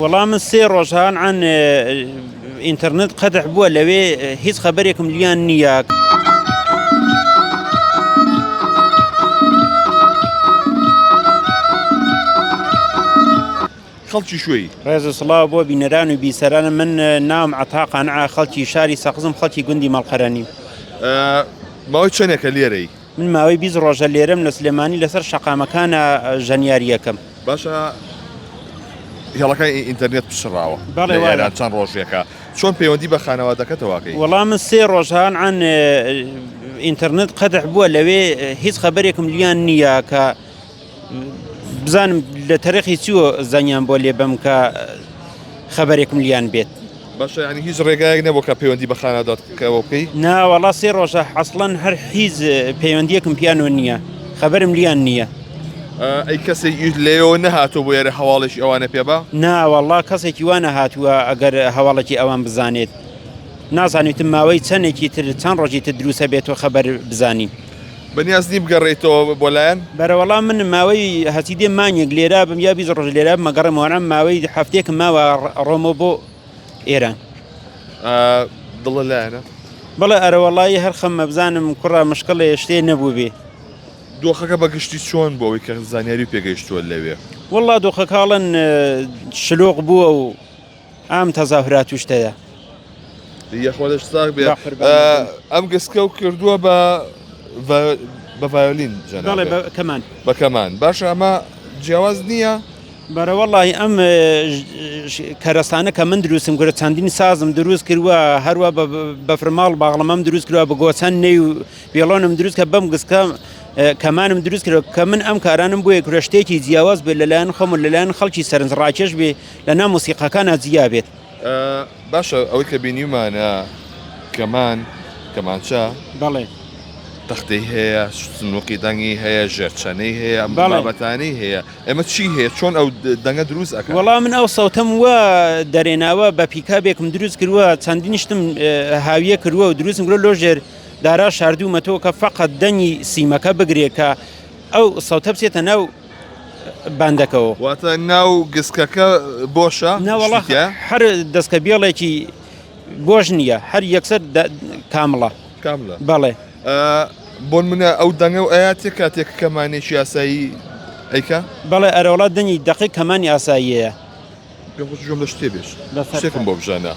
والله من سێ ڕۆژان عن ئینتەرنێت قەتع بووە لەوێ هیچ خەبەرێکم لیان نییە. خەڵکی شوێی ڕێزە سڵاو بۆ بینەران و بیسەرانە من ناوم عەتا قانعە خەڵکی شاری سەقزم خەڵکی گوندی مەڵقەرەنیم. ماوەی چەندێکە لێرەی؟ من ماوەی 20 ڕۆژە لێرەم لە سلێمانی لەسەر شەقامەکانە ژەنیاریەکەم. باشە هێڵەکەی ئینتەرنێت پشڕاوە بەڵێ وایران چەند ڕۆژێکە چۆن پەیوەندی بە خانەوادەکەتەواکەی؟ وەڵام من سێ ڕۆژان عن ئینتەرنێت قەتع بووە لەوێ هیچ خەبەرێکم لیان نییە کە بزانم لە تەرەخی چووە زانیان بۆ لێ بم کە خەبەرێکم لیان بێت. باشە ینی هیچ ڕێگایەک نەبوو کە پەیوەندی بە خانەوادەکەەوە بکەی؟ ناوەڵا سێ ڕۆژە حەسڵەن هەر هیچ پەیوەندیەکم پیانەوە نییە، خەبەرم لیان نییە. ئەی کەسێک لێەوە نەهاتوو بۆ یێرە هەواڵێکی ئەوانە پێبا؟ ناوەڵا کەسێکی وانە هاتووە ئەگەر هەواڵێکی ئەوان بزانێت. نازانیتم ماوەی چەندێکی تر چەند ڕۆژی تر دروستە بێتەوە خەبەر بزانین. بەنیازنی بگەڕێیتەوە بۆ لایەن؟ بەرەوەڵام من ماوەی هەچی دێ مانیەک لێرا بم یا 20 ڕۆژ لێرا مەگەڕمەوەرم ماوەی هەفتێکم ماوە ڕۆمە بۆ ئێران. دڵە لایەنە؟ بەڵێ ئەرەوەڵی هەر خەممە بزانم کوڕە مشکڵێ شتێ نەبوو بێ. دۆخەکە بەگشتی چۆن بۆەوەی کە زانیاری پێگەیشتووە لەوێ؟ وەڵا دۆخەکاڵن شلۆق بووە و ئام تەزاهرات توشتەیە. یەخۆدەش ساک بێ ئەم گسکە و کردووە بە ڤایۆلین کەمان بە کەمان. باشە ئەمە جیاواز نییە؟ بەرەوەڵی ئەم کەرەستانە کە من دروستم کرد چەندین سازم دروست کردووە هەروە بە فرماڵ باغڵەمەم دروست کردووە بە گۆچەند نەی و پێڵۆنم دروست کە بەم گسکە کەمانم دروست کردەوە کە من ئەم کارانم بۆیە کرە شتێکی جیاواز بێت لەلایەن خۆم و لەلایەن خەڵکی سەرنجڕاکێش بێ لە ناو مۆسیقەکانە جیا بێت. باشە ئەوەی کە بینیمانە کەمانچە بەڵێ تەختەی هەیە سنووقی دەنگی هەیە ژێرچەنەی هەیە بابەتانەی هەیە ئێمە چی هەیە چۆن ئەو دەنگە دروست ئەکە؟ وەڵام من ئەو سەوتەم وە دەرێناوە بە پیکابێکم دروست کردووە چەندین شتم هاویە کردووە و دروستم کرد لۆژێر دارا شاردوومەتەوە کە فەقەت دەنگی سیمەکە بگرێت کە ئەو سەوتە بچێتە ناو باندەکەەوە. واتە ناو گسکەکە بۆشە؟ ناوەڵا هەر دەستکە بێڵێکی بۆش نییە هەر یەکسەر کامڵە. کاملە؟ بەڵێ. بۆن منە ئەو دەنگە و ئایا کاتێک کەمانێکی یاسایی ئەیکە؟ بەڵێ ئەرەوڵات دەنگی دەقیق کەمانی ئاساییەیە. پێم لە شتێ بێش شتێکم بۆ بژانە.